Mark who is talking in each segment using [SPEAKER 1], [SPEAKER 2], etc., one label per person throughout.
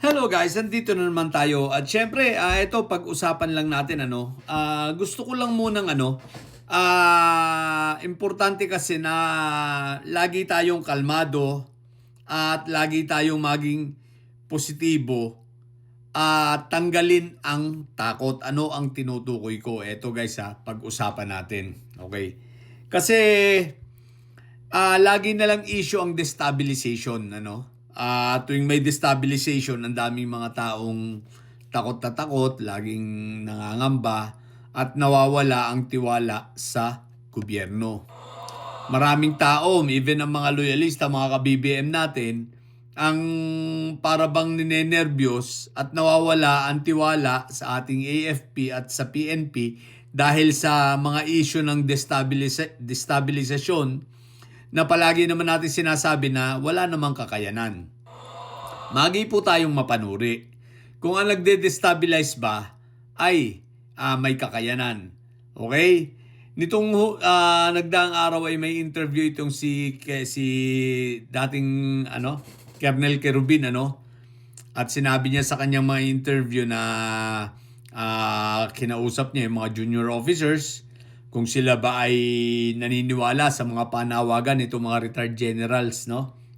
[SPEAKER 1] Hello guys, nandito na naman tayo. At syempre, ito pag-usapan lang natin gusto ko lang munang importante kasi na lagi tayong kalmado at lagi tayong maging positibo at tanggalin ang takot. Ano ang tinutukoy ko? Ito guys pag-usapan natin. Okay? Kasi lagi na lang issue ang destabilization, tuwing may destabilization, ang daming mga taong takot na takot, laging nangangamba, at nawawala ang tiwala sa gobyerno. Maraming tao, even ang mga loyalista, mga ka-BBM natin, ang parabang ninenervyos at nawawala ang tiwala sa ating AFP at sa PNP dahil sa mga issue ng destabilisasyon na palagi naman natin sinasabi na wala namang kakayanan. Magi po tayong mapanuri. Kung ang nagde-destabilize ba ay may kakayanan. Okay? Nitong nagdaang araw ay may interview itong si dating Colonel Kerubin at sinabi niya sa kanyang mga interview na kinausap niya yung mga junior officers kung sila ba ay naniniwala sa mga panawagan nito mga retired generals,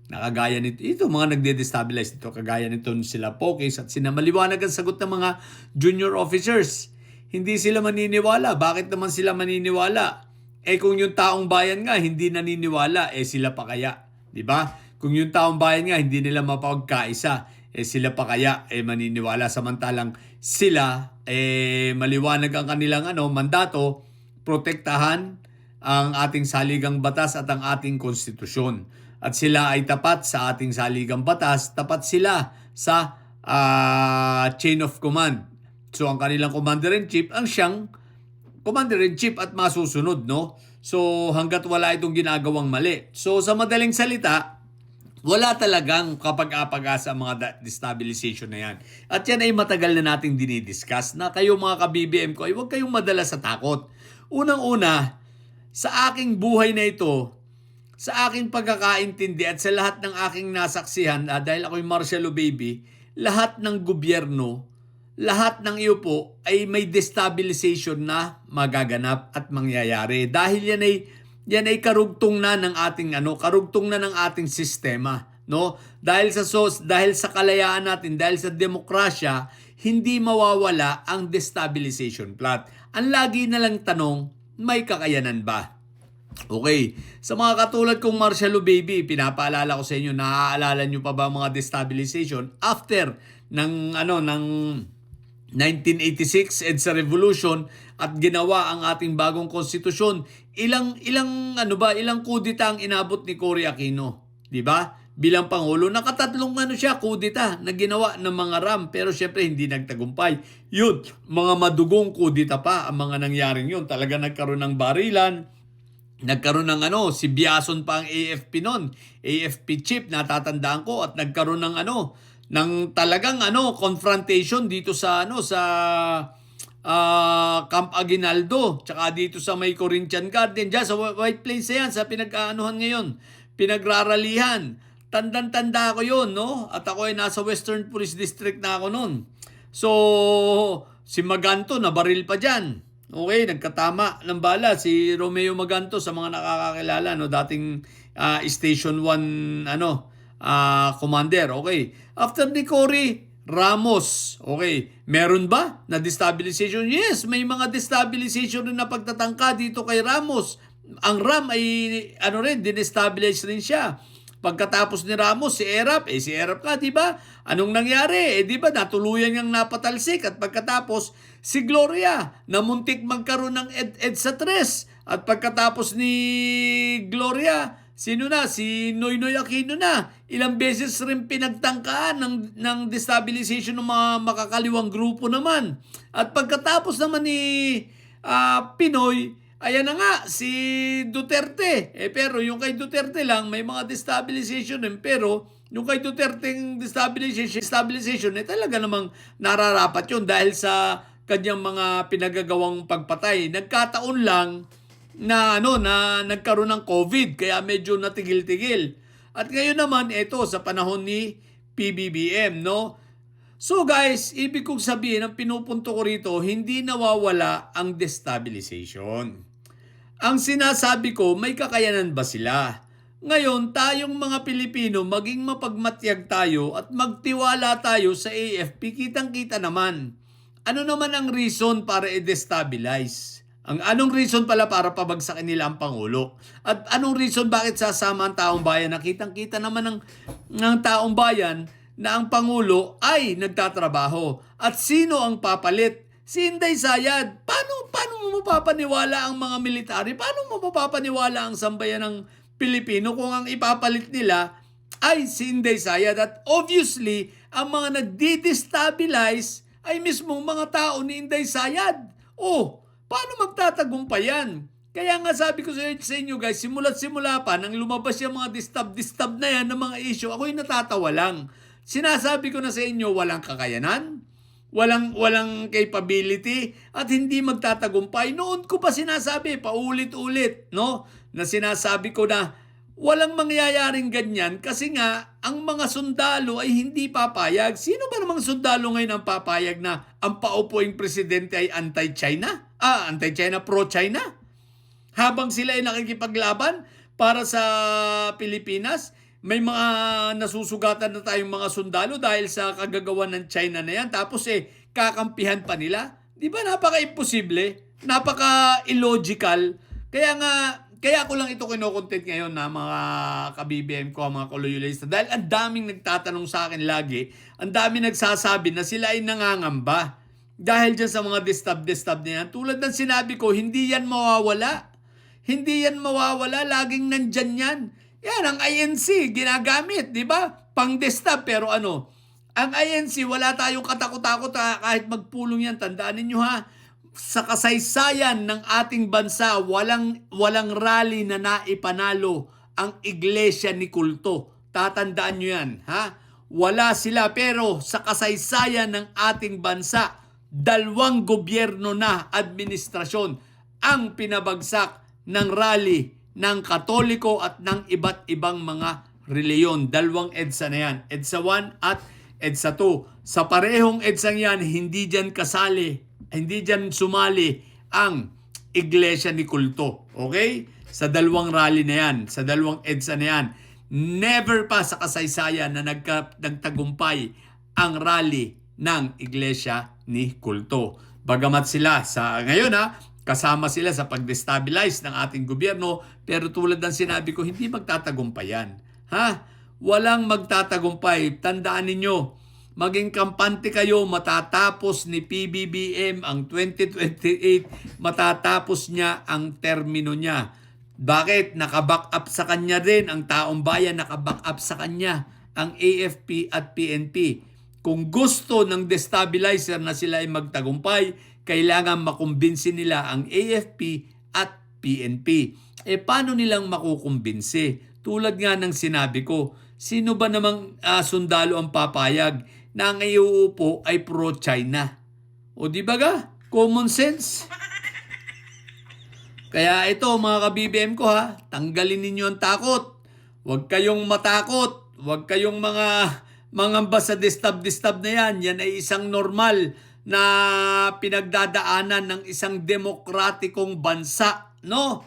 [SPEAKER 1] nakagaya nito, ito mga nagde-destabilize nito, kagaya nito sila Pokis at sinamaliwanag ang sagot ng mga junior officers. Hindi sila maniniwala. Bakit naman sila maniniwala? Kung yung taong bayan nga hindi naniniwala, sila pa kaya, di ba? Kung yung taong bayan nga hindi nila mapagkaisa, sila pa kaya maniniwala, samantalang sila maliwanag ang kanilang mandato, protektahan ang ating saligang batas at ang ating konstitusyon. At sila ay tapat sa ating saligang batas, tapat sila sa chain of command. So ang kanilang commander-in-chief ang siyang commander-in-chief at masusunod, So hanggat wala itong ginagawang mali. So sa madaling salita, wala talagang kapag-apag-asa ang mga destabilization na yan. At yan ay matagal na nating dinidiscuss na kayo mga ka-BBM ko ay huwag kayong madala sa takot. Unang-una, sa aking buhay na ito, sa aking pagkakaintindi at sa lahat ng aking nasaksihan, dahil ako'y martial law baby, lahat ng gobyerno, lahat ng iyo po ay may destabilization na magaganap at mangyayari. Dahil yan ay karugtong na ng ating sistema, Dahil sa kalayaan natin, dahil sa demokrasya, hindi mawawala ang destabilization plot. Ang lagi na lang tanong, may kakayanan ba? Okay, sa mga katulad kong martial law baby, pinapaalala ko sa inyo, naaalala nyo pa ba mga destabilization after ng 1986 EDSA Revolution at ginawa ang ating bagong konstitusyon? Ilang kudita ang inabot ni Cory Aquino, 'di ba? Bilang pangulo, nakatatlong kudita na ginawa ng mga RAM, pero syempre hindi nagtagumpay. Yun, mga madugong kudita pa ang mga nangyaring yun. Talaga nagkaroon ng barilan, nagkaroon ng si Biason pa ang AFP noon, AFP chief, natatandaan ko, at nagkaroon ng ng talagang confrontation dito sa Camp Aguinaldo, tsaka dito sa may Corinthian Garden, dyan sa White Plains yan, sa pinag-aanuhan ngayon, pinagraralihan. Tandang-tanda ko yun, At ako ay nasa Western Police District na ako noon. So, si Maganto nabaril pa dyan. Okay, nagkatama ng bala si Romeo Maganto, sa mga nakakakilala, dating Station 1 commander. Okay. After ni Cory, Ramos. Okay. Meron ba na destabilization? Yes, may mga destabilization rin na pagtatangka dito kay Ramos. Ang RAM ay dinestabilize rin siya. Pagkatapos ni Ramos, si Erap ka, di ba? Anong nangyari? Di ba, natuluyan niyang napatalsik. At pagkatapos, si Gloria, namuntik magkaroon ng EDSA 3. At pagkatapos ni Gloria, sino na? Si Noynoy Aquino na. Ilang beses rin pinagtangkaan ng destabilization ng mga makakaliwang grupo naman. At pagkatapos naman ni Pinoy, ayan na nga, si Duterte. Pero yung kay Duterte lang, may mga destabilization din. Pero yung kay Duterte destabilization, talaga namang nararapat yun dahil sa kanyang mga pinagagawang pagpatay. Nagkataon lang na nagkaroon ng COVID, kaya medyo natigil-tigil. At ngayon naman, ito, sa panahon ni PBBM, So guys, ibig kong sabihin, ang pinupunto ko rito, hindi nawawala ang destabilization. Ang sinasabi ko, may kakayanan ba sila? Ngayon, tayong mga Pilipino, maging mapagmatyag tayo at magtiwala tayo sa AFP, kitang-kita naman. Ano naman ang reason para i-destabilize? Anong reason pala para pabagsakin nila ang Pangulo? At anong reason bakit sasama ang taong bayan? Nakitang-kita naman ng taong bayan na ang Pangulo ay nagtatrabaho. At sino ang papalit? Si Inday Sayad. Paano mo mapapaniwala ang mga military? Paano mo mapapaniwala ang sambayan ng Pilipino kung ang ipapalit nila ay si Inday Sayad? At obviously, ang mga nagdi-destabilize ay mismong mga tao ni Inday Sayad. Paano magtatagumpay yan? Kaya nga sabi ko sa inyo guys, simula't simula pa, nang lumabas yung mga distab na yan ng mga issue, ako'y natatawa lang. Sinasabi ko na sa inyo, walang kakayanan, walang capability, at hindi magtatagumpay. Noon ko pa sinasabi, paulit-ulit, no? Na sinasabi ko na walang mangyayaring ganyan kasi nga ang mga sundalo ay hindi papayag. Sino ba namang sundalo ngayon ang papayag na ang paupuing presidente ay anti-China? Anti-China, pro-China? Habang sila ay nakikipaglaban para sa Pilipinas, may mga nasusugatan na tayong mga sundalo dahil sa kagagawan ng China na yan. Tapos kakampihan pa nila. Di ba napaka-imposible? Napaka-illogical. Kaya ko lang ito kinokontent ngayon na mga ka-BBM ko, mga koloyalista. Dahil ang daming nagtatanong sa akin lagi, ang daming nagsasabi na sila ay nangangamba. Dahil dyan sa mga distab na yan. Tulad ng sinabi ko, hindi yan mawawala. Hindi yan mawawala, laging nandyan yan. Yan, ang INC, ginagamit, di ba? Pang-distab, pero ano? Ang INC, wala tayong katakot-takot kahit magpulong yan. Tandaan ninyo ha, sa kasaysayan ng ating bansa, walang rally na naipanalo ang Iglesia ni Kulto. Tatandaan nyo yan, ha? Wala sila, pero sa kasaysayan ng ating bansa, 2 gobyerno na administrasyon ang pinabagsak ng rally ng Katoliko at ng iba't ibang mga reliyon. 2 EDSA na yan. EDSA 1 at EDSA 2. Sa parehong EDSA yan, hindi dyan sumali ang Iglesia ni Kulto. Okay? Sa 2 rally na yan, sa 2 EDSA na yan, never pa sa kasaysayan na nagtagumpay ang rally ng Iglesia ni Kulto. Bagamat sila ngayon kasama sila sa pag-destabilize ng ating gobyerno, pero tulad ng sinabi ko, hindi magtatagumpay yan. Walang magtatagumpay. Tandaan ninyo, maging kampante kayo, matatapos ni PBBM ang 2028, matatapos niya ang termino niya. Bakit? Nakaback up sa kanya din, ang taong bayan nakaback up sa kanya, ang AFP at PNP. Kung gusto ng destabilizer na sila ay magtagumpay, kailangan makumbinsi nila ang AFP at PNP. Paano nilang makukumbinsi? Tulad nga ng sinabi ko, sino ba namang sundalo ang papayag na ang iuupo ay pro-China? O di ba ga? Common sense. Kaya ito mga ka-BBM ko tanggalin ninyo ang takot. Huwag kayong matakot. Huwag kayong mangamba sa distab na yan. Yan ay isang normal na pinagdadaanan ng isang demokratikong bansa. No?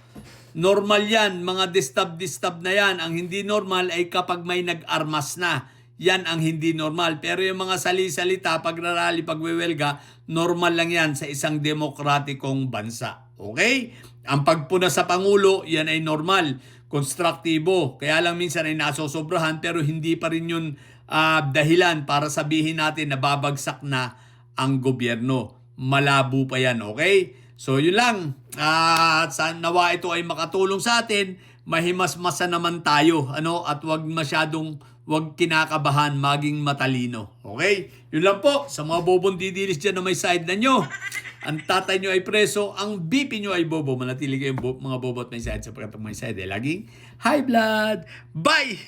[SPEAKER 1] Normal yan, mga distab na yan. Ang hindi normal ay kapag may nag-armas na. Yan ang hindi normal. Pero yung mga sali-salita, pagrarally, pagwewelga, normal lang yan sa isang demokratikong bansa. Okay? Ang pagpuna sa Pangulo, yan ay normal. Konstruktibo. Kaya lang minsan ay nasosobrahan pero hindi pa rin yun dahilan para sabihin natin na babagsak na ang gobyerno. Malabo pa yan, okay? So yun lang. Nawa ito ay makatulong sa atin. Mahimasmasa naman tayo, at wag kinakabahan, maging matalino. Okay? Yun lang po. Sa mga bobong didilis dyan na may side na nyo, ang tatay nyo ay preso, ang BP nyo ay bobo. Manatili kayong mga bobo at may side sapagkat ang may side ay laging high blood. Bye!